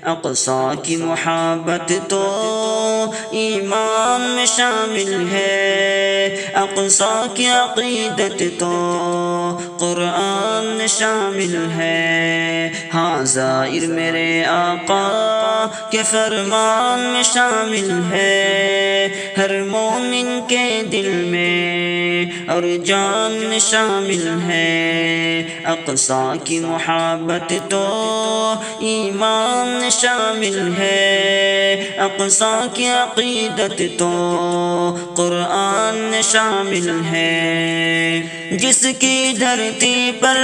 اقصیٰ کی محبت تو ایمان میں شامل ہے، اقصیٰ کی عقیدت تو قرآن میں شامل ہے، ہاں ظاہر میرے آقا کے فرمان میں شامل ہے، ہر مومن کے دل میں اور جان میں شامل ہے، اقصیٰ کی محبت تو ایمان میں شامل ہے، اقصیٰ کی عقیدت تو قرآن میں شامل ہے، جس کی دھرتی پر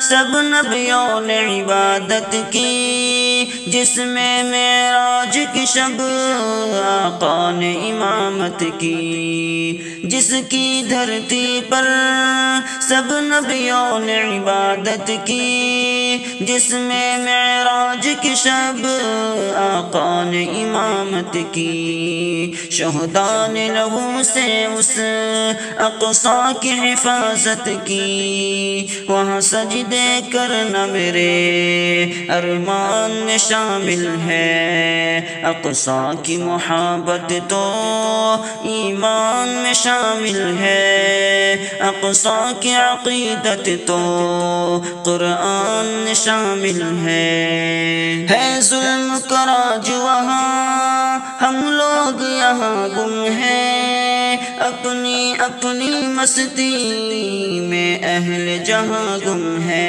سب نبیوں نے عبادت کی، جس میں معراج کی شب آقا نے امامت کی، جس کی دھرتی پر سب نبیوں نے عبادت کی، جس میں معراج کی شب آقا نے امامت کی، شہداء نے لہو سے اس اقصیٰ کی حفاظت کی، وہاں سجدے کرنا میرے ارمان میں شامل ہے، اقصیٰ کی محبت تو ایمان میں شامل ہے، اقصیٰ کی عقیدت تو قرآن میں شامل ہے ظلم کا راج وہاں ہم لوگ یہاں گم ہیں، اپنی اپنی مستی میں اہل جہاں گم ہے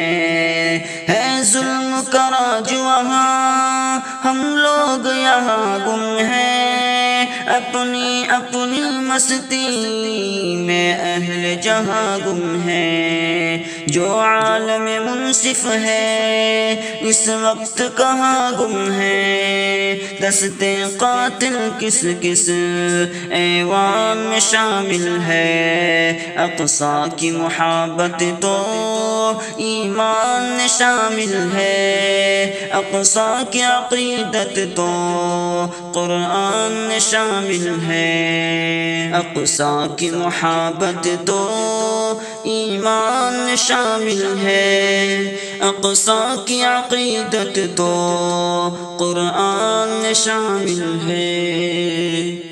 ظلم کا راج وہاں ہم لوگ یہاں گم ہیں، اپنی اپنی مستی میں اہل جہاں گم ہے، جو عالم منصف ہے اس وقت کہاں گم ہے، دست قاتل کس کس ایوان میں شامل ہے، اقصیٰ کی محبت تو ایمان میں شامل ہے، اقصیٰ کی عقیدت تو قرآن میں شامل ہے، اقصیٰ کی محبت تو ایمان میں شامل ہے، اقصیٰ کی عقیدت تو قرآن میں شامل ہے۔